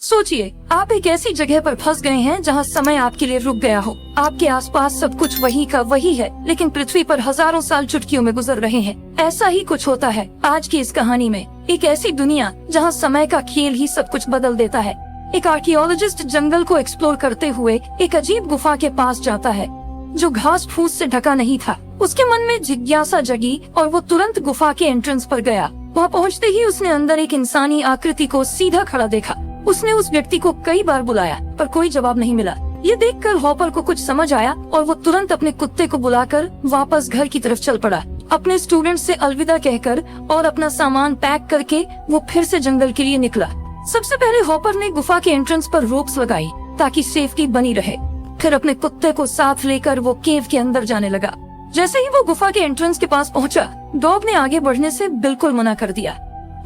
सोचिए, आप एक ऐसी जगह पर फंस गए हैं जहां समय आपके लिए रुक गया हो। आपके आसपास सब कुछ वही का वही है, लेकिन पृथ्वी पर हजारों साल चुटकियों में गुजर रहे हैं। ऐसा ही कुछ होता है आज की इस कहानी में। एक ऐसी दुनिया जहां समय का खेल ही सब कुछ बदल देता है। एक आर्कियोलॉजिस्ट जंगल को एक्सप्लोर करते हुए एक अजीब गुफा के पास जाता है जो घास फूस से ढका नहीं था। उसके मन में जिज्ञासा जगी और वो तुरंत गुफा के एंट्रेंस पर गया। वहाँ पहुँचते ही उसने अंदर एक इंसानी आकृति को सीधा खड़ा देखा। उसने उस व्यक्ति को कई बार बुलाया पर कोई जवाब नहीं मिला। ये देखकर हॉपर को कुछ समझ आया और वो तुरंत अपने कुत्ते को बुलाकर वापस घर की तरफ चल पड़ा। अपने स्टूडेंट से अलविदा कहकर और अपना सामान पैक करके वो फिर से जंगल के लिए निकला। सबसे पहले हॉपर ने गुफा के एंट्रेंस पर रोप्स लगाई ताकि सेफ्टी बनी रहे। फिर अपने कुत्ते को साथ लेकर वो केव के अंदर जाने लगा। जैसे ही वो गुफा के एंट्रेंस के पास पहुंचा, डॉग ने आगे बढ़ने से बिल्कुल मना कर दिया।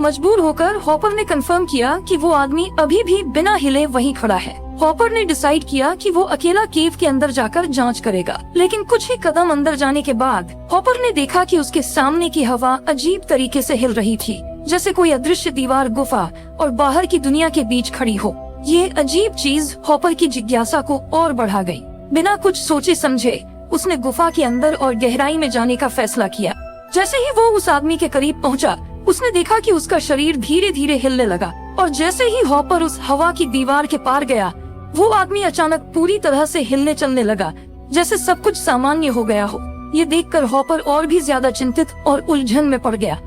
मजबूर होकर हॉपर ने कंफर्म किया कि वो आदमी अभी भी बिना हिले वहीं खड़ा है। हॉपर ने डिसाइड किया कि वो अकेला केव के अंदर जाकर जांच करेगा। लेकिन कुछ ही कदम अंदर जाने के बाद हॉपर ने देखा कि उसके सामने की हवा अजीब तरीके से हिल रही थी, जैसे कोई अदृश्य दीवार गुफा और बाहर की दुनिया के बीच खड़ी हो। ये अजीब चीज हॉपर की जिज्ञासा को और बढ़ा गई। बिना कुछ सोचे समझे उसने गुफा के अंदर और गहराई में जाने का फैसला किया। जैसे ही वो उस आदमी के करीब पहुंचा, उसने देखा कि उसका शरीर धीरे धीरे हिलने लगा और जैसे ही हॉपर उस हवा की दीवार के पार गया, वो आदमी अचानक पूरी तरह से हिलने चलने लगा, जैसे सब कुछ सामान्य हो गया हो। ये देखकर हॉपर और भी ज्यादा चिंतित और उलझन में पड़ गया।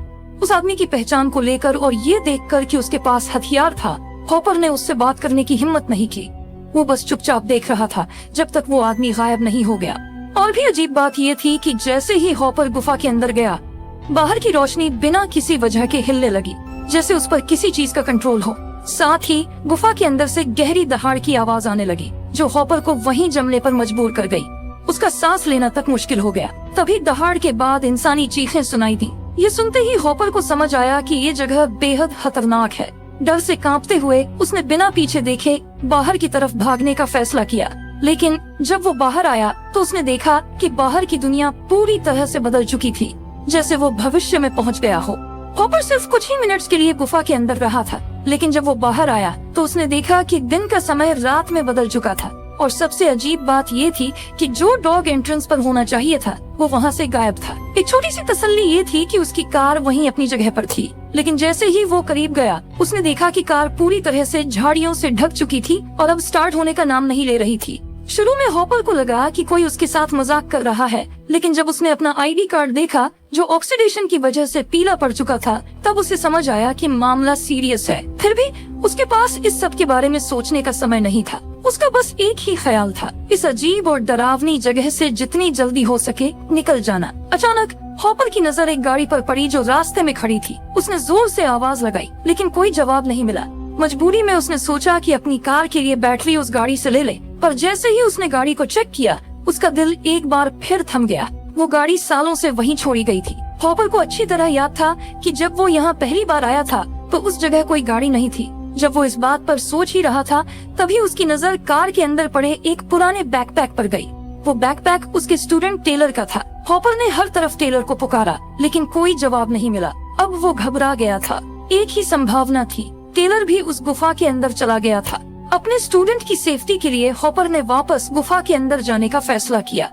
उस आदमी की पहचान को लेकर और ये देखकर कि उसके पास हथियार था, हॉपर ने उससे बात करने की हिम्मत नहीं की। वो बस चुपचाप देख रहा था जब तक वो आदमी गायब नहीं हो गया। और भी अजीब बात ये थी कि जैसे ही हॉपर गुफा के अंदर गया, बाहर की रोशनी बिना किसी वजह के हिलने लगी, जैसे उस पर किसी चीज का कंट्रोल हो। साथ ही गुफा के अंदर से गहरी दहाड़ की आवाज आने लगी, जो हॉपर को वहीं जमने पर मजबूर कर गई। उसका सांस लेना तक मुश्किल हो गया। तभी दहाड़ के बाद इंसानी चीखें सुनाई दी। ये सुनते ही हॉपर को समझ आया कि ये जगह बेहद खतरनाक है। डर से कांपते हुए उसने बिना पीछे देखे बाहर की तरफ भागने का फैसला किया। लेकिन जब वो बाहर आया तो उसने देखा कि बाहर की दुनिया पूरी तरह से बदल चुकी थी, जैसे वो भविष्य में पहुंच गया हो। हॉपर सिर्फ कुछ ही मिनट्स के लिए गुफा के अंदर रहा था, लेकिन जब वो बाहर आया तो उसने देखा कि दिन का समय रात में बदल चुका था। और सबसे अजीब बात ये थी कि जो डॉग एंट्रेंस पर होना चाहिए था वो वहाँ से गायब था। एक छोटी सी तसल्ली ये थी कि उसकी कार वहीं अपनी जगह पर थी, लेकिन जैसे ही वो करीब गया उसने देखा कि कार पूरी तरह से झाड़ियों से ढक चुकी थी और अब स्टार्ट होने का नाम नहीं ले रही थी। शुरू में हॉपर को लगा कि कोई उसके साथ मजाक कर रहा है, लेकिन जब उसने अपना आईडी कार्ड देखा जो ऑक्सीडेशन की वजह से पीला पड़ चुका था, तब उसे समझ आया कि मामला सीरियस है। फिर भी उसके पास इस सब के बारे में सोचने का समय नहीं था। उसका बस एक ही ख्याल था, इस अजीब और डरावनी जगह से जितनी जल्दी हो सके निकल जाना। अचानक हॉपर की नजर एक गाड़ी पर पड़ी जो रास्ते में खड़ी थी। उसने जोर से आवाज लगाई, लेकिन कोई जवाब नहीं मिला। मजबूरी में उसने सोचा कि अपनी कार के लिए बैटरी उस गाड़ी से ले ले, पर जैसे ही उसने गाड़ी को चेक किया, उसका दिल एक बार फिर थम गया। वो गाड़ी सालों से वहीं छोड़ी गई थी। हॉपर को अच्छी तरह याद था कि जब वो यहाँ पहली बार आया था तो उस जगह कोई गाड़ी नहीं थी। जब वो इस बात पर सोच ही रहा था, तभी उसकी नजर कार के अंदर पड़े एक पुराने बैकपैक पर गई। वो बैकपैक उसके स्टूडेंट टेलर का था। हॉपर ने हर तरफ टेलर को पुकारा, लेकिन कोई जवाब नहीं मिला। अब वो घबरा गया था। एक ही संभावना थी, टेलर भी उस गुफा के अंदर चला गया था। अपने स्टूडेंट की सेफ्टी के लिए हॉपर ने वापस गुफा के अंदर जाने का फैसला किया।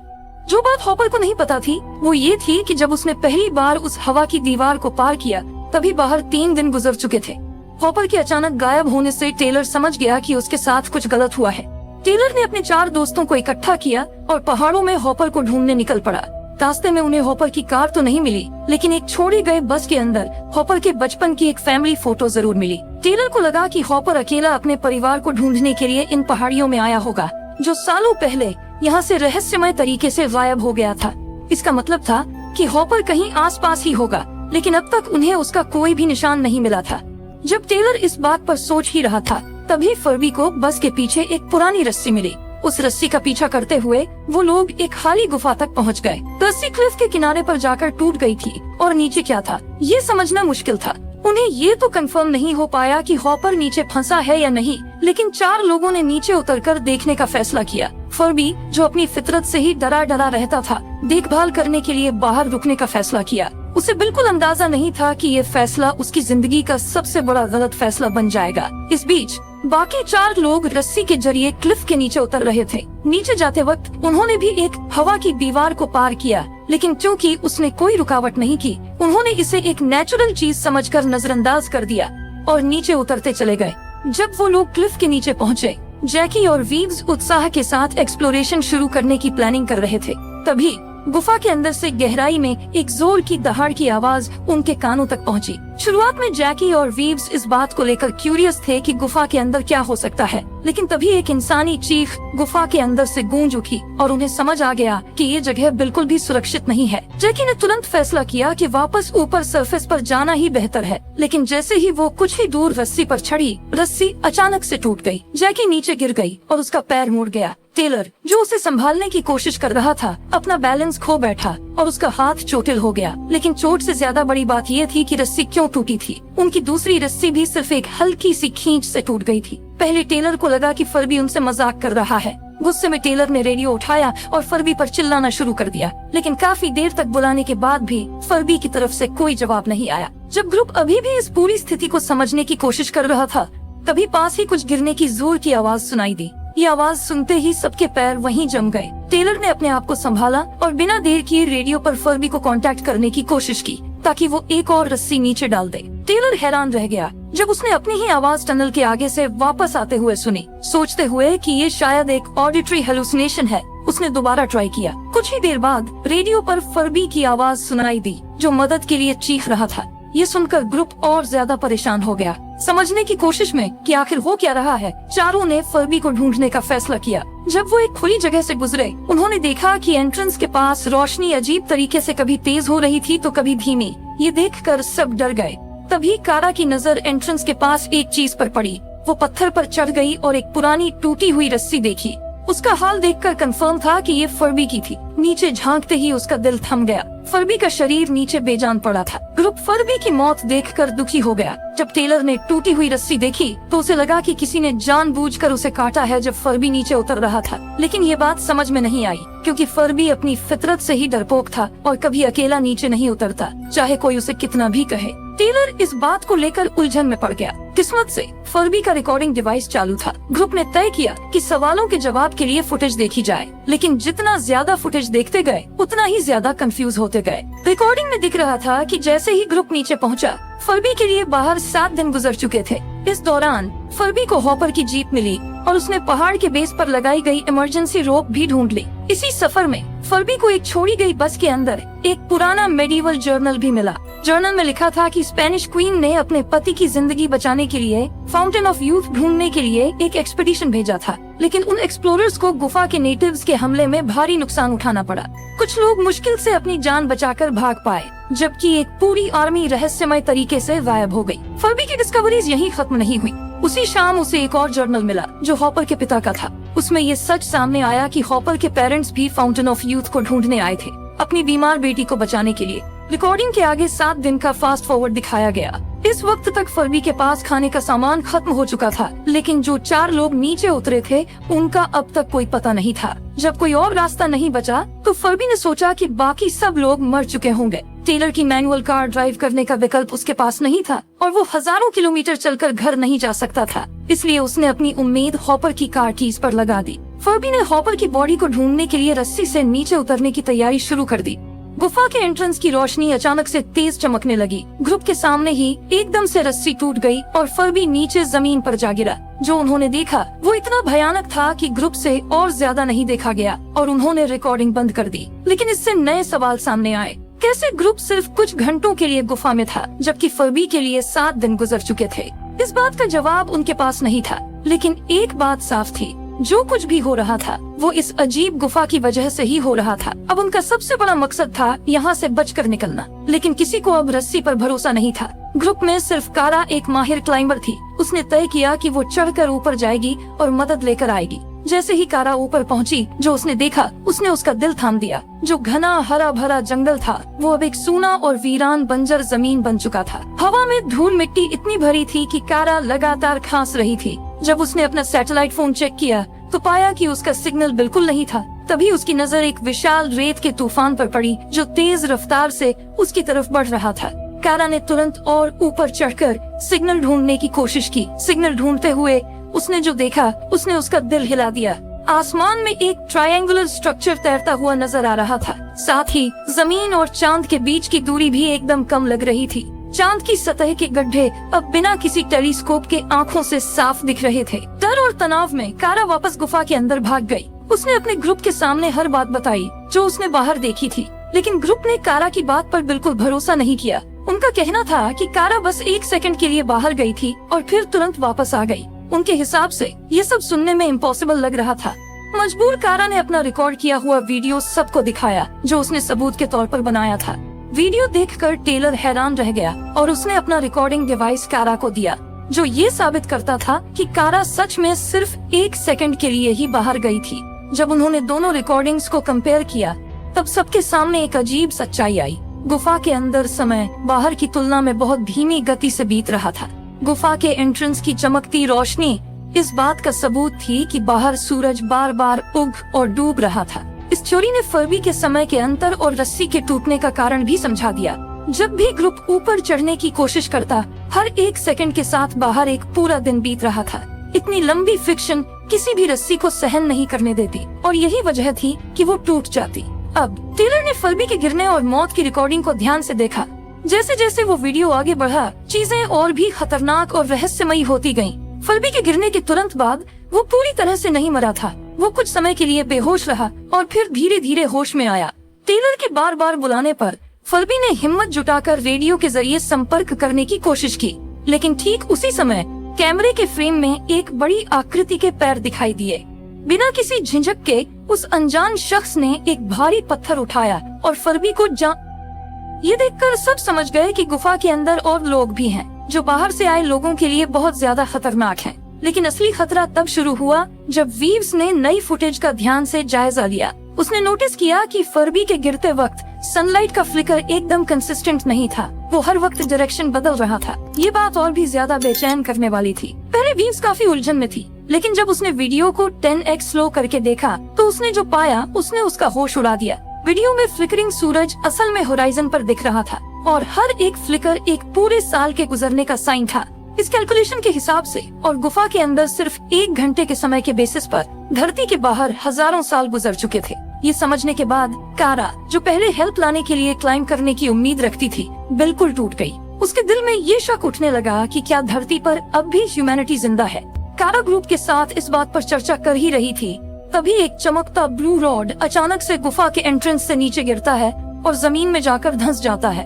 जो बात हॉपर को नहीं पता थी वो ये थी कि जब उसने पहली बार उस हवा की दीवार को पार किया, तभी बाहर 3 दिन गुजर चुके थे। हॉपर के अचानक गायब होने से टेलर समझ गया कि उसके साथ कुछ गलत हुआ है। टेलर ने अपने 4 दोस्तों को इकट्ठा किया और पहाड़ों में हॉपर को ढूंढने निकल पड़ा। रास्ते में उन्हें हॉपर की कार तो नहीं मिली, लेकिन एक छोड़े गए बस के अंदर हॉपर के बचपन की एक फैमिली फोटो जरूर मिली। टेलर को लगा कि हॉपर अकेला अपने परिवार को ढूंढने के लिए इन पहाड़ियों में आया होगा, जो सालों पहले यहाँ से रहस्यमय तरीके से गायब हो गया था। इसका मतलब था कि हॉपर कहीं आसपास ही होगा, लेकिन अब तक उन्हें उसका कोई भी निशान नहीं मिला था। जब टेलर इस बात पर सोच ही रहा था, तभी फर्बी को बस के पीछे एक पुरानी रस्सी मिली। उस रस्सी का पीछा करते हुए वो लोग एक खाली गुफा तक पहुंच गए। रस्सी क्लिफ के किनारे पर जाकर टूट गई थी और नीचे क्या था ये समझना मुश्किल था। उन्हें ये तो कंफर्म नहीं हो पाया कि हॉपर नीचे फंसा है या नहीं, लेकिन 4 लोगों ने नीचे उतरकर देखने का फैसला किया। फर्बी, जो अपनी फितरत से ही डरा डरा रहता था, देखभाल करने के लिए बाहर रुकने का फैसला किया। उसे बिल्कुल अंदाजा नहीं था कि ये फैसला उसकी जिंदगी का सबसे बड़ा गलत फैसला बन जाएगा। इस बीच बाकी 4 लोग रस्सी के जरिए क्लिफ के नीचे उतर रहे थे। नीचे जाते वक्त उन्होंने भी एक हवा की दीवार को पार किया, लेकिन क्योंकि उसने कोई रुकावट नहीं की, उन्होंने इसे एक नेचुरल चीज समझकर नजरअंदाज कर दिया और नीचे उतरते चले गए। जब वो लोग क्लिफ के नीचे पहुँचे, जैकी और वीव्स उत्साह के साथ एक्सप्लोरेशन शुरू करने की प्लानिंग कर रहे थे। तभी गुफा के अंदर से गहराई में एक जोर की दहाड़ की आवाज उनके कानों तक पहुंची। शुरुआत में जैकी और वीव्स इस बात को लेकर क्यूरियस थे कि गुफा के अंदर क्या हो सकता है, लेकिन तभी एक इंसानी चीख गुफा के अंदर से गूंज उठी और उन्हें समझ आ गया कि ये जगह बिल्कुल भी सुरक्षित नहीं है। जैकी ने तुरंत फैसला किया कि वापस ऊपर सरफेस पर जाना ही बेहतर है, लेकिन जैसे ही वो कुछ ही दूर रस्सी पर चढ़ी, रस्सी अचानक से टूट गई। जैकी नीचे गिर गई और उसका पैर मुड़ गया। टेलर, जो उसे संभालने की कोशिश कर रहा था, अपना बैलेंस खो बैठा और उसका हाथ चोटिल हो गया। लेकिन चोट से ज्यादा बड़ी बात ये थी कि रस्सी क्यों टूटी थी। उनकी दूसरी रस्सी भी सिर्फ एक हल्की सी खींच से टूट गई थी। पहले टेलर को लगा कि फर्बी उनसे मजाक कर रहा है। गुस्से में टेलर ने रेडियो उठाया और फर्बी पर चिल्लाना शुरू कर दिया, लेकिन काफी देर तक बुलाने के बाद भी फर्बी की तरफ से कोई जवाब नहीं आया। जब ग्रुप अभी भी इस पूरी स्थिति को समझने की कोशिश कर रहा था, तभी पास ही कुछ गिरने की जोर की आवाज सुनाई दी। ये आवाज सुनते ही सबके पैर वहीं जम गए। टेलर ने अपने आप को संभाला और बिना देर किए रेडियो पर फर्बी को कांटेक्ट करने की कोशिश की ताकि वो एक और रस्सी नीचे डाल दे। टेलर हैरान रह गया जब उसने अपनी ही आवाज टनल के आगे से वापस आते हुए सुनी। सोचते हुए कि ये शायद एक ऑडिटरी हेलुसिनेशन है, उसने दोबारा ट्राई किया। कुछ ही देर बाद रेडियो पर फर्बी की आवाज सुनाई दी, जो मदद के लिए चीख रहा था। ये सुनकर ग्रुप और ज्यादा परेशान हो गया। समझने की कोशिश में कि आखिर हो क्या रहा है, चारों ने फर्बी को ढूंढने का फैसला किया। जब वो एक खुली जगह से गुजरे, उन्होंने देखा कि एंट्रेंस के पास रोशनी अजीब तरीके से कभी तेज हो रही थी तो कभी धीमी। ये देखकर सब डर गए। तभी कारा की नजर एंट्रेंस के पास एक चीज पर पड़ी। वो पत्थर पर चढ़ गई और एक पुरानी टूटी हुई रस्सी देखी। उसका हाल देखकर कंफर्म था कि ये फर्बी की थी। नीचे झांकते ही उसका दिल थम गया। फर्बी का शरीर नीचे बेजान पड़ा था। ग्रुप फर्बी की मौत देखकर दुखी हो गया। जब टेलर ने टूटी हुई रस्सी देखी तो उसे लगा कि किसी ने जानबूझकर उसे काटा है जब फर्बी नीचे उतर रहा था। लेकिन ये बात समझ में नहीं आई, क्योंकि फर्बी अपनी फितरत से ही डरपोक था और कभी अकेला नीचे नहीं उतरता, चाहे कोई उसे कितना भी कहे। टेलर इस बात को लेकर उलझन में पड़ गया। किस्मत से फर्बी का रिकॉर्डिंग डिवाइस चालू था। ग्रुप ने तय किया कि सवालों के जवाब के लिए फुटेज देखी जाए, लेकिन जितना ज्यादा फुटेज देखते गए उतना ही ज्यादा कंफ्यूज होते गए। रिकॉर्डिंग में दिख रहा था कि जैसे ही ग्रुप नीचे पहुंचा, फर्बी के लिए बाहर 7 दिन गुजर चुके थे। इस दौरान फर्बी को हॉपर की जीप मिली और उसने पहाड़ के बेस पर लगाई गई इमरजेंसी रोप भी ढूंढ ली। इसी सफर में फर्बी को एक छोड़ी गई बस के अंदर एक पुराना मेडिवल जर्नल भी मिला। जर्नल में लिखा था कि स्पेनिश क्वीन ने अपने पति की जिंदगी बचाने के लिए फाउंटेन ऑफ यूथ ढूंढने के लिए एक एक्सपीडिशन भेजा था, लेकिन उन एक्सप्लोरर्स को गुफा के नेटिव्स के हमले में भारी नुकसान उठाना पड़ा। कुछ लोग मुश्किल से अपनी जान बचाकर भाग पाए, जबकि एक पूरी आर्मी रहस्यमय तरीके से गायब हो गई। फर्बी की डिस्कवरीज यहीं खत्म नहीं हुई। उसी शाम उसे एक और जर्नल मिला जो हॉपर के पिता का था। उसमें ये सच सामने आया कि हॉपर के पेरेंट्स भी फाउंटेन ऑफ यूथ को ढूंढने आए थे, अपनी बीमार बेटी को बचाने के लिए। रिकॉर्डिंग के आगे 7 दिन का फास्ट फॉरवर्ड दिखाया गया। इस वक्त तक फर्बी के पास खाने का सामान खत्म हो चुका था, लेकिन जो 4 लोग नीचे उतरे थे उनका अब तक कोई पता नहीं था। जब कोई और रास्ता नहीं बचा तो फर्बी ने सोचा कि बाकी सब लोग मर चुके होंगे। टेलर की मैनुअल कार ड्राइव करने का विकल्प उसके पास नहीं था और वो हजारों किलोमीटर चलकर घर नहीं जा सकता था, इसलिए उसने अपनी उम्मीद हॉपर की कार कीज पर लगा दी। फर्बी ने हॉपर की बॉडी को ढूंढने के लिए रस्सी से नीचे उतरने की तैयारी शुरू कर दी। गुफा के एंट्रेंस की रोशनी अचानक से तेज चमकने लगी। ग्रुप के सामने ही एकदम से रस्सी टूट गई और फर्बी नीचे जमीन पर जा गिरा। जो उन्होंने देखा वो इतना भयानक था कि ग्रुप से और ज्यादा नहीं देखा गया और उन्होंने रिकॉर्डिंग बंद कर दी। लेकिन इससे नए सवाल सामने आए। कैसे ग्रुप सिर्फ कुछ घंटों के लिए गुफा में था, जबकि फर्बी के लिए 7 दिन गुजर चुके थे? इस बात का जवाब उनके पास नहीं था, लेकिन एक बात साफ थी, जो कुछ भी हो रहा था वो इस अजीब गुफा की वजह से ही हो रहा था। अब उनका सबसे बड़ा मकसद था यहाँ से बचकर निकलना, लेकिन किसी को अब रस्सी पर भरोसा नहीं था। ग्रुप में सिर्फ कारा एक माहिर क्लाइंबर थी। उसने तय किया कि वो चढ़कर ऊपर जाएगी और मदद लेकर आएगी। जैसे ही कारा ऊपर पहुंची, जो उसने देखा उसने उसका दिल थाम दिया। जो घना हरा भरा जंगल था वो अब एक सूना और वीरान बंजर जमीन बन चुका था। हवा में धूल मिट्टी इतनी भरी थी कि कारा लगातार खांस रही थी। जब उसने अपना सैटेलाइट फोन चेक किया तो पाया कि उसका सिग्नल बिल्कुल नहीं था। तभी उसकी नजर एक विशाल रेत के तूफान पर पड़ी जो तेज रफ्तार से उसकी तरफ बढ़ रहा था। कारा ने तुरंत और ऊपर चढ़कर सिग्नल ढूंढने की कोशिश की। सिग्नल ढूंढते हुए उसने जो देखा उसने उसका दिल हिला दिया। आसमान में एक ट्रायंगुलर स्ट्रक्चर तैरता हुआ नजर आ रहा था। साथ ही जमीन और चांद के बीच की दूरी भी एकदम कम लग रही थी। चांद की सतह के गड्ढे अब बिना किसी टेलीस्कोप के आंखों से साफ दिख रहे थे। डर और तनाव में कारा वापस गुफा के अंदर भाग गई। उसने अपने ग्रुप के सामने हर बात बताई जो उसने बाहर देखी थी, लेकिन ग्रुप ने कारा की बात पर बिल्कुल भरोसा नहीं किया। उनका कहना था कि कारा बस 1 सेकंड के लिए बाहर गई थी और फिर तुरंत वापस आ गई। उनके हिसाब से ये सब सुनने में इम्पॉसिबल लग रहा था। मजबूर कारा ने अपना रिकॉर्ड किया हुआ वीडियो सबको दिखाया जो उसने सबूत के तौर पर बनाया था। वीडियो देखकर टेलर हैरान रह गया और उसने अपना रिकॉर्डिंग डिवाइस कारा को दिया, जो ये साबित करता था कि कारा सच में सिर्फ 1 सेकंड के लिए ही बाहर गई थी। जब उन्होंने दोनों रिकॉर्डिंग्स को कंपेयर किया तब सबके सामने एक अजीब सच्चाई आई। गुफा के अंदर समय बाहर की तुलना में बहुत धीमी गति से बीत रहा था। गुफा के एंट्रेंस की चमकती रोशनी इस बात का सबूत थी कि बाहर सूरज बार बार उग और डूब रहा था। इस थ्योरी ने फर्बी के समय के अंतर और रस्सी के टूटने का कारण भी समझा दिया। जब भी ग्रुप ऊपर चढ़ने की कोशिश करता, हर 1 सेकंड के साथ बाहर एक पूरा दिन बीत रहा था। इतनी लंबी फिक्शन किसी भी रस्सी को सहन नहीं करने देती और यही वजह थी कि वो टूट जाती। अब टेलर ने फर्बी के गिरने और मौत की रिकॉर्डिंग को ध्यान से देखा। जैसे जैसे वो वीडियो आगे बढ़ा, चीजें और भी खतरनाक और रहस्यमयी होती गईं। फर्बी के गिरने के तुरंत बाद वो पूरी तरह से नहीं मरा था। वो कुछ समय के लिए बेहोश रहा और फिर धीरे धीरे होश में आया। टेलर के बार बार बुलाने पर फर्बी ने हिम्मत जुटाकर रेडियो के जरिए संपर्क करने की कोशिश की, लेकिन ठीक उसी समय कैमरे के फ्रेम में एक बड़ी आकृति के पैर दिखाई दिए। बिना किसी झिझक के उस अनजान शख्स ने एक भारी पत्थर उठाया और फर्बी को ये देखकर सब समझ गए कि गुफा के अंदर और लोग भी हैं, जो बाहर से आए लोगों के लिए बहुत ज्यादा खतरनाक हैं। लेकिन असली खतरा तब शुरू हुआ जब वीव्स ने नई फुटेज का ध्यान से जायजा लिया। उसने नोटिस किया कि फर्बी के गिरते वक्त सनलाइट का फ्लिकर एकदम कंसिस्टेंट नहीं था। वो हर वक्त डायरेक्शन बदल रहा था। ये बात और भी ज्यादा बेचैन करने वाली थी। पहले वीव्स काफी उलझन में थी, लेकिन जब उसने वीडियो को 10x स्लो करके देखा तो उसने जो पाया उसने उसका होश उड़ा दिया। वीडियो में फ्लिकरिंग सूरज असल में होराइजन पर दिख रहा था और हर एक फ्लिकर एक पूरे साल के गुजरने का साइन था। इस कैलकुलेशन के हिसाब से और गुफा के अंदर सिर्फ 1 घंटे के समय के बेसिस पर धरती के बाहर हजारों साल गुजर चुके थे। ये समझने के बाद कारा, जो पहले हेल्प लाने के लिए क्लाइंब करने की उम्मीद रखती थी, बिल्कुल टूट गई। उसके दिल में ये शक उठने लगा कि क्या धरती पर अब भी ह्यूमैनिटी जिंदा है। कारा ग्रुप के साथ इस बात पर चर्चा कर ही रही थी, तभी एक चमकता ब्लू रॉड अचानक से गुफा के एंट्रेंस से नीचे गिरता है और जमीन में जाकर धंस जाता है।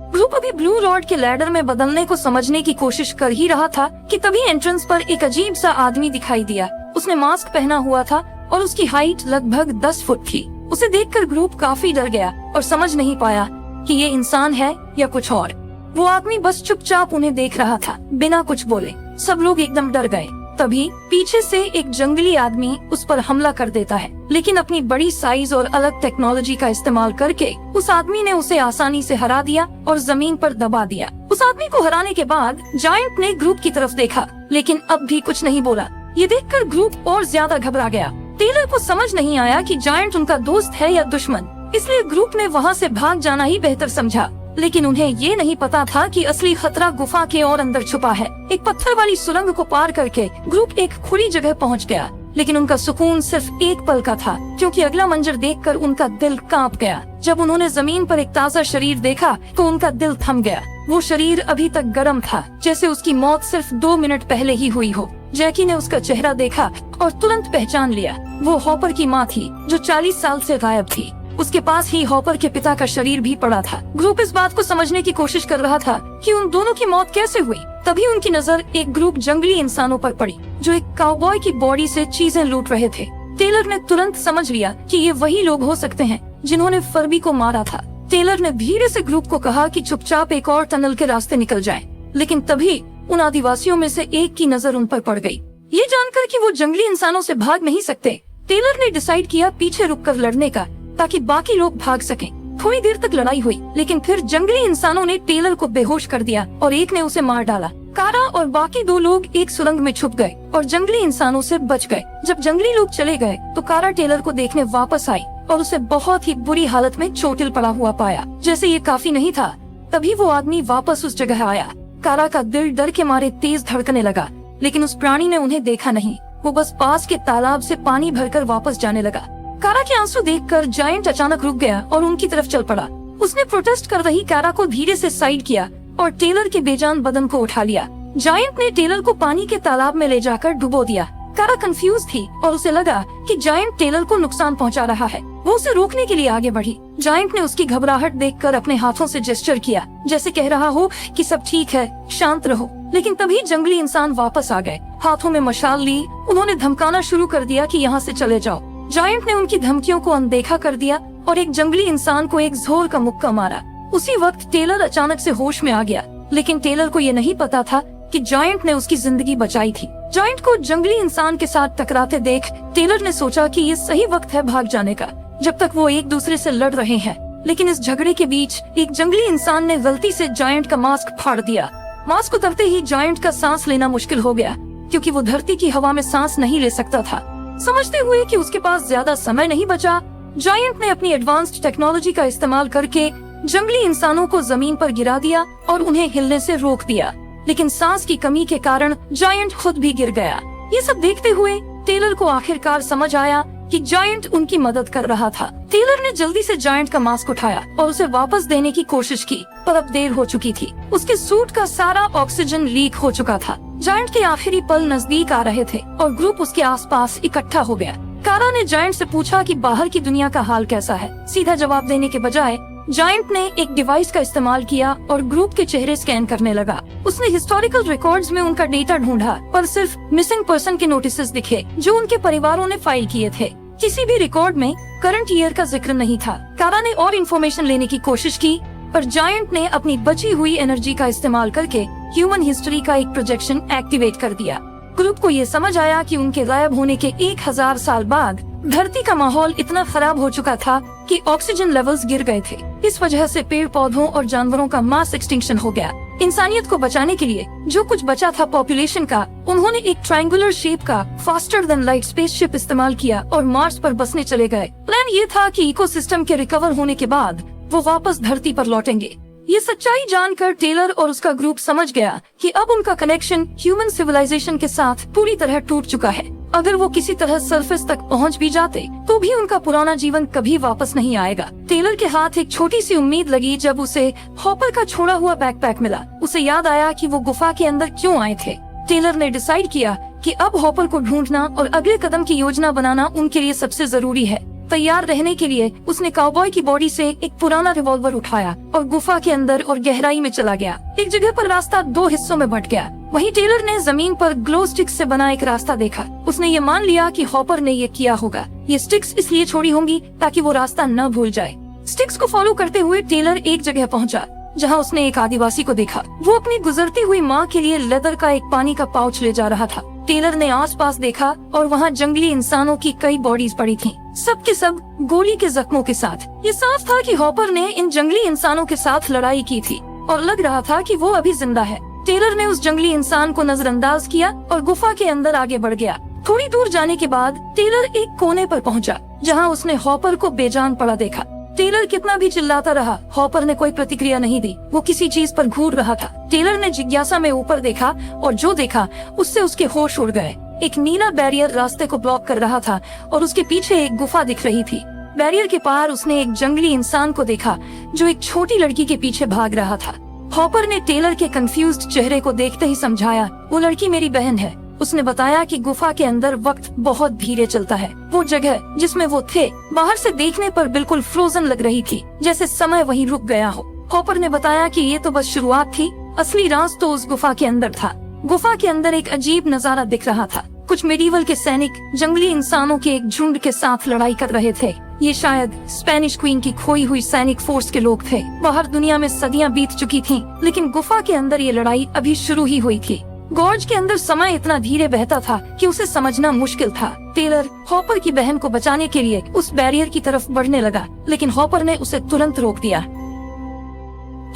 ग्रुप अभी ब्लू रॉड के लैडर में बदलने को समझने की कोशिश कर ही रहा था कि तभी एंट्रेंस पर एक अजीब सा आदमी दिखाई दिया। उसने मास्क पहना हुआ था और उसकी हाइट लगभग 10 फुट थी। उसे देखकर ग्रुप काफी डर गया और समझ नहीं पाया कि ये इंसान है या कुछ और। वो आदमी बस चुपचाप उन्हें देख रहा था, बिना कुछ बोले। सब लोग एकदम डर गए। तभी पीछे से एक जंगली आदमी उस पर हमला कर देता है, लेकिन अपनी बड़ी साइज और अलग टेक्नोलॉजी का इस्तेमाल करके उस आदमी ने उसे आसानी से हरा दिया और जमीन पर दबा दिया। उस आदमी को हराने के बाद जायंट ने ग्रुप की तरफ देखा, लेकिन अब भी कुछ नहीं बोला। ये देखकर ग्रुप और ज्यादा घबरा गया। टेलर को समझ नहीं आया कि जायंट उनका दोस्त है या दुश्मन, इसलिए ग्रुप ने वहाँ से भाग जाना ही बेहतर समझा। लेकिन उन्हें ये नहीं पता था कि असली खतरा गुफा के और अंदर छुपा है। एक पत्थर वाली सुरंग को पार करके ग्रुप एक खुली जगह पहुंच गया, लेकिन उनका सुकून सिर्फ एक पल का था, क्योंकि अगला मंजर देखकर उनका दिल कांप गया। जब उन्होंने जमीन पर एक ताजा शरीर देखा तो उनका दिल थम गया। वो शरीर अभी तक गर्म था, जैसे उसकी मौत सिर्फ 2 मिनट पहले ही हुई हो। जैकी ने उसका चेहरा देखा और तुरंत पहचान लिया। वो हॉपर की माँ थी, जो 40 साल से गायब थी। उसके पास ही हॉपर के पिता का शरीर भी पड़ा था। ग्रुप इस बात को समझने की कोशिश कर रहा था कि उन दोनों की मौत कैसे हुई। तभी उनकी नजर एक ग्रुप जंगली इंसानों पर पड़ी, जो एक काउबॉय की बॉडी से चीजें लूट रहे थे। टेलर ने तुरंत समझ लिया कि ये वही लोग हो सकते हैं जिन्होंने फर्बी को मारा था। टेलर ने धीरे से ग्रुप को कहा कि चुपचाप एक और टनल के रास्ते निकल जाएं। लेकिन तभी उन आदिवासियों में से एक की नजर उन पर पड़ गई। ये जानकर कि वो जंगली इंसानों से भाग नहीं सकते, टेलर ने डिसाइड किया पीछे रुककर लड़ने का, ताकि बाकी लोग भाग सकें। थोड़ी देर तक लड़ाई हुई, लेकिन फिर जंगली इंसानों ने टेलर को बेहोश कर दिया और एक ने उसे मार डाला। कारा और बाकी 2 लोग एक सुरंग में छुप गए और जंगली इंसानों से बच गए। जब जंगली लोग चले गए तो कारा टेलर को देखने वापस आई और उसे बहुत ही बुरी हालत में चोटिल पड़ा हुआ पाया। जैसे ये काफी नहीं था, तभी वो आदमी वापस उस जगह आया। कारा का दिल डर के मारे तेज धड़कने लगा। लेकिन उस प्राणी ने उन्हें देखा नहीं। वो बस पास के तालाब से पानी भरकर वापस जाने लगा। कारा के आंसू देखकर जायंट अचानक रुक गया और उनकी तरफ चल पड़ा। उसने प्रोटेस्ट कर रही कारा को धीरे से साइड किया और टेलर के बेजान बदन को उठा लिया। जायंट ने टेलर को पानी के तालाब में ले जाकर डुबो दिया। कारा कंफ्यूज थी और उसे लगा कि जायंट टेलर को नुकसान पहुंचा रहा है। वो उसे रोकने के लिए आगे बढ़ी। जायंट ने उसकी घबराहट देखकर अपने हाथों से जेस्चर किया, जैसे कह रहा हो कि सब ठीक है, शांत रहो। लेकिन तभी जंगली इंसान वापस आ गए। हाथों में मशाल ली, उन्होंने धमकाना शुरू कर दिया कि यहाँ से चले जाओ। जायंट ने उनकी धमकियों को अनदेखा कर दिया और एक जंगली इंसान को एक जोर का मुक्का मारा। उसी वक्त टेलर अचानक से होश में आ गया, लेकिन टेलर को ये नहीं पता था कि जायंट ने उसकी जिंदगी बचाई थी। जायंट को जंगली इंसान के साथ टकराते देख टेलर ने सोचा कि ये सही वक्त है भाग जाने का, जब तक वो एक दूसरे से लड़ रहे हैं। लेकिन इस झगड़े के बीच एक जंगली इंसान ने गलती से जायंट का मास्क फाड़ दिया। मास्क उतरते ही जायंट का सांस लेना मुश्किल हो गया, क्योंकि वो धरती की हवा में सांस नहीं ले सकता था। समझते हुए कि उसके पास ज्यादा समय नहीं बचा, जायंट ने अपनी एडवांस्ड टेक्नोलॉजी का इस्तेमाल करके जंगली इंसानों को जमीन पर गिरा दिया और उन्हें हिलने से रोक दिया। लेकिन सांस की कमी के कारण जायंट खुद भी गिर गया। ये सब देखते हुए टेलर को आखिरकार समझ आया कि जायंट उनकी मदद कर रहा था। टेलर ने जल्दी से जायंट का मास्क उठाया और उसे वापस देने की कोशिश की, पर अब देर हो चुकी थी। उसके सूट का सारा ऑक्सीजन लीक हो चुका था। जायंट के आखिरी पल नजदीक आ रहे थे और ग्रुप उसके आसपास इकट्ठा हो गया। कारा ने जायंट से पूछा कि बाहर की दुनिया का हाल कैसा है। सीधा जवाब देने के बजाय जायंट ने एक डिवाइस का इस्तेमाल किया और ग्रुप के चेहरे स्कैन करने लगा। उसने हिस्टोरिकल रिकॉर्ड्स में उनका डेटा ढूंढा, पर सिर्फ मिसिंग पर्सन के नोटिसेस दिखे जो उनके परिवारों ने फाइल किए थे। किसी भी रिकॉर्ड में करंट ईयर का जिक्र नहीं था। कारा ने और इन्फॉर्मेशन लेने की कोशिश की, पर जायंट ने अपनी बची हुई एनर्जी का इस्तेमाल करके ह्यूमन हिस्ट्री का एक प्रोजेक्शन एक्टिवेट कर दिया। ग्रुप को ये समझ आया कि उनके गायब होने के 1000 साल बाद धरती का माहौल इतना खराब हो चुका था कि ऑक्सीजन लेवल्स गिर गए थे। इस वजह से पेड़ पौधों और जानवरों का मास एक्सटिंक्शन हो गया। इंसानियत को बचाने के लिए जो कुछ बचा था पॉपुलेशन का, उन्होंने एक ट्रायंगुलर शेप का फास्टर देन लाइट स्पेसशिप इस्तेमाल किया और मार्स पर बसने चले गए। प्लान ये था कि इकोसिस्टम के रिकवर होने के बाद वो वापस धरती पर लौटेंगे। ये सच्चाई जानकर टेलर और उसका ग्रुप समझ गया कि अब उनका कनेक्शन ह्यूमन सिविलाइजेशन के साथ पूरी तरह टूट चुका है। अगर वो किसी तरह सरफेस तक पहुंच भी जाते तो भी उनका पुराना जीवन कभी वापस नहीं आएगा। टेलर के हाथ एक छोटी सी उम्मीद लगी जब उसे हॉपर का छोड़ा हुआ बैकपैक मिला। उसे याद आया कि वो गुफा के अंदर क्यों आए थे। टेलर ने डिसाइड किया कि अब हॉपर को ढूंढना और अगले कदम की योजना बनाना उनके लिए सबसे जरूरी है। तैयार रहने के लिए उसने काउबॉय की बॉडी से एक पुराना रिवॉल्वर उठाया और गुफा के अंदर और गहराई में चला गया। एक जगह पर रास्ता 2 हिस्सों में बंट गया। वहीं टेलर ने जमीन पर ग्लो स्टिक्स से बना एक रास्ता देखा। उसने ये मान लिया कि हॉपर ने ये किया होगा। ये स्टिक्स इसलिए छोड़ी होंगी ताकि वो रास्ता न भूल जाए। स्टिक्स को फॉलो करते हुए टेलर एक जगह पहुंचा जहां उसने एक आदिवासी को देखा। वो अपनी गुजरती हुई माँ के लिए लेदर का एक पानी का पाउच ले जा रहा था। टेलर ने आसपास देखा और वहाँ जंगली इंसानों की कई बॉडीज पड़ी थीं, सब के सब गोली के जख्मों के साथ। ये साफ था कि हॉपर ने इन जंगली इंसानों के साथ लड़ाई की थी और लग रहा था कि वो अभी जिंदा है। टेलर ने उस जंगली इंसान को नजरअंदाज किया और गुफा के अंदर आगे बढ़ गया। थोड़ी दूर जाने के बाद टेलर एक कोने पर पहुंचा जहां उसने हॉपर को बेजान पड़ा देखा। टेलर कितना भी चिल्लाता रहा, हॉपर ने कोई प्रतिक्रिया नहीं दी। वो किसी चीज पर घूर रहा था। टेलर ने जिज्ञासा में ऊपर देखा और जो देखा उससे उसके होश उड़ गए। एक नीला बैरियर रास्ते को ब्लॉक कर रहा था और उसके पीछे एक गुफा दिख रही थी। बैरियर के पार उसने एक जंगली इंसान को देखा जो एक छोटी लड़की के पीछे भाग रहा था। हॉपर ने टेलर के कंफ्यूज्ड चेहरे को देखते ही समझाया, वो लड़की मेरी बहन है। उसने बताया कि गुफा के अंदर वक्त बहुत धीरे चलता है। वो जगह जिसमें वो थे बाहर से देखने पर बिल्कुल फ्रोजन लग रही थी, जैसे समय वहीं रुक गया हो। हॉपर ने बताया कि ये तो बस शुरुआत थी, असली राज तो उस गुफा के अंदर था। गुफा के अंदर एक अजीब नजारा दिख रहा था। कुछ मेडिवल के सैनिक जंगली इंसानों के एक झुंड के साथ लड़ाई कर रहे थे। ये शायद स्पेनिश क्वीन की खोई हुई सैनिक फोर्स के लोग थे। बाहर दुनिया में सदियां बीत चुकी थीं, लेकिन गुफा के अंदर ये लड़ाई अभी शुरू ही हुई थी। गॉर्ज के अंदर समय इतना धीरे बहता था कि उसे समझना मुश्किल था। टेलर हॉपर की बहन को बचाने के लिए उस बैरियर की तरफ बढ़ने लगा, लेकिन हॉपर ने उसे तुरंत रोक दिया।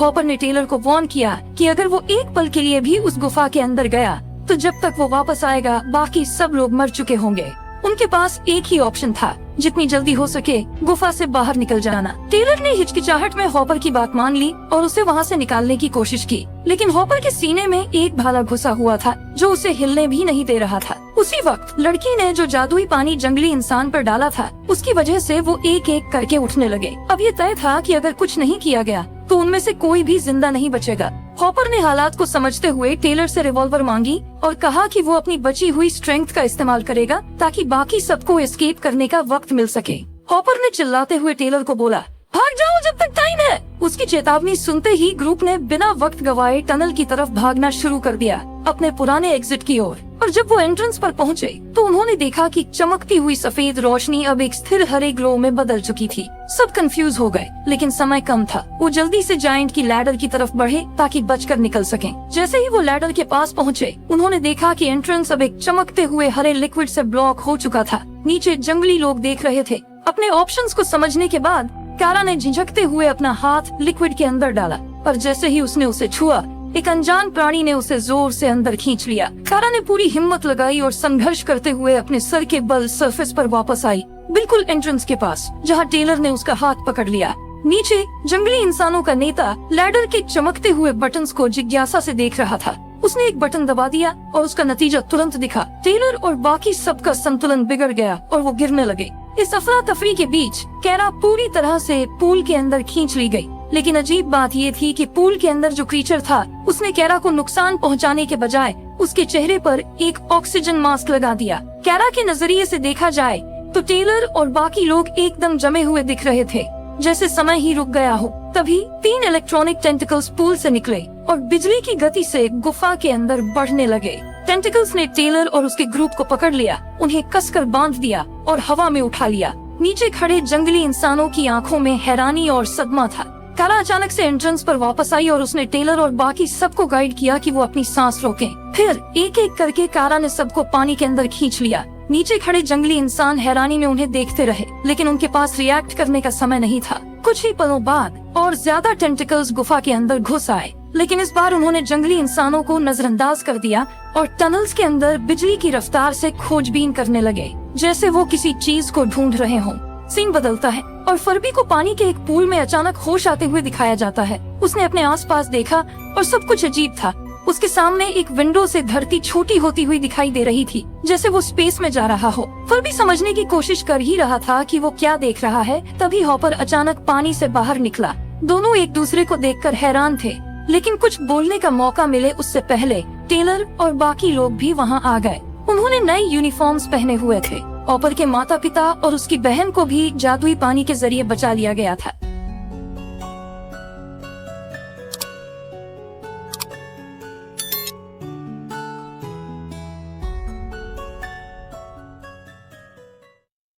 हॉपर ने टेलर को वार्न किया कि अगर वो एक पल के लिए भी उस गुफा के अंदर गया तो जब तक वो वापस आएगा बाकी सब लोग मर चुके होंगे। उनके पास एक ही ऑप्शन था, जितनी जल्दी हो सके गुफा से बाहर निकल जाना। टेलर ने हिचकिचाहट में हॉपर की बात मान ली और उसे वहाँ से निकालने की कोशिश की, लेकिन हॉपर के सीने में एक भाला घुसा हुआ था जो उसे हिलने भी नहीं दे रहा था। उसी वक्त लड़की ने जो जादुई पानी जंगली इंसान पर डाला था, उसकी वजह से वो एक एक करके उठने लगे। अब ये तय था कि अगर कुछ नहीं किया गया तो उनमें से कोई भी जिंदा नहीं बचेगा। हॉपर ने हालात को समझते हुए टेलर से रिवॉल्वर मांगी और कहा कि वो अपनी बची हुई स्ट्रेंथ का इस्तेमाल करेगा ताकि बाकी सबको एस्केप करने का वक्त मिल सके। हॉपर ने चिल्लाते हुए टेलर को बोला, भाग जाओ जब तक टाइम है। उसकी चेतावनी सुनते ही ग्रुप ने बिना वक्त गवाए टनल की तरफ भागना शुरू कर दिया, अपने पुराने एग्जिट की ओर। और जब वो एंट्रेंस पर पहुंचे तो उन्होंने देखा कि चमकती हुई सफेद रोशनी अब एक स्थिर हरे ग्लो में बदल चुकी थी। सब कंफ्यूज हो गए, लेकिन समय कम था। वो जल्दी से जायंट की लैडर की तरफ बढ़े ताकि बचकर निकल सकें। जैसे ही वो लैडर के पास पहुंचे, उन्होंने देखा कि एंट्रेंस अब एक चमकते हुए हरे लिक्विड से ब्लॉक हो चुका था। नीचे जंगली लोग देख रहे थे। अपने ऑप्शंस को समझने के बाद कारा ने झिझकते हुए अपना हाथ लिक्विड के अंदर डाला, पर जैसे ही उसने उसे छुआ, एक अनजान प्राणी ने उसे जोर से अंदर खींच लिया। कारा ने पूरी हिम्मत लगाई और संघर्ष करते हुए अपने सर के बल सरफेस पर वापस आई, बिल्कुल एंट्रेंस के पास, जहां टेलर ने उसका हाथ पकड़ लिया। नीचे जंगली इंसानों का नेता लैडर के चमकते हुए बटन्स को जिज्ञासा से देख रहा था। उसने एक बटन दबा दिया और उसका नतीजा तुरंत दिखा। टेलर और बाकी सबका संतुलन बिगड़ गया और वो गिरने लगे। इस अफरा तफरी के बीच कैरा पूरी तरह से पूल के अंदर खींच ली गई। लेकिन अजीब बात ये थी कि पूल के अंदर जो क्रीचर था, उसने कैरा को नुकसान पहुंचाने के बजाय उसके चेहरे पर एक ऑक्सीजन मास्क लगा दिया। कैरा के नजरिए से देखा जाए तो टेलर और बाकी लोग एकदम जमे हुए दिख रहे थे, जैसे समय ही रुक गया हो। तभी 3 इलेक्ट्रॉनिक टेंटिकल्स पूल से निकले और बिजली की गति से गुफा के अंदर बढ़ने लगे। टेंटिकल्स ने टेलर और उसके ग्रुप को पकड़ लिया, उन्हें कसकर बांध दिया और हवा में उठा लिया। नीचे खड़े जंगली इंसानों की आंखों में हैरानी और सदमा था। कारा अचानक से एंट्रेंस पर वापस आई और उसने टेलर और बाकी सबको गाइड किया कि वो अपनी सांस रोकें। फिर एक एक करके कारा ने सबको पानी के अंदर खींच लिया। नीचे खड़े जंगली इंसान हैरानी में उन्हें देखते रहे, लेकिन उनके पास रिएक्ट करने का समय नहीं था। कुछ ही पलों बाद और ज्यादा टेंटिकल्स गुफा के अंदर घुस आए, लेकिन इस बार उन्होंने जंगली इंसानों को नजरअंदाज कर दिया और टनल्स के अंदर बिजली की रफ्तार से खोजबीन करने लगे, जैसे वो किसी चीज को ढूंढ रहे हों। सीन बदलता है और फरबी को पानी के एक पूल में अचानक होश आते हुए दिखाया जाता है। उसने अपने आसपास देखा और सब कुछ अजीब था। उसके सामने एक विंडो से धरती छोटी होती हुई दिखाई दे रही थी, जैसे वो स्पेस में जा रहा हो। फरबी समझने की कोशिश कर ही रहा था कि वो क्या देख रहा है, तभी हॉपर अचानक पानी से बाहर निकला। दोनों एक दूसरे को देखकर हैरान थे, लेकिन कुछ बोलने का मौका मिले उससे पहले टेलर और बाकी लोग भी वहाँ आ गए। उन्होंने नए यूनिफॉर्म्स पहने हुए थे। हॉपर के माता पिता और उसकी बहन को भी जादुई पानी के जरिए बचा लिया गया था।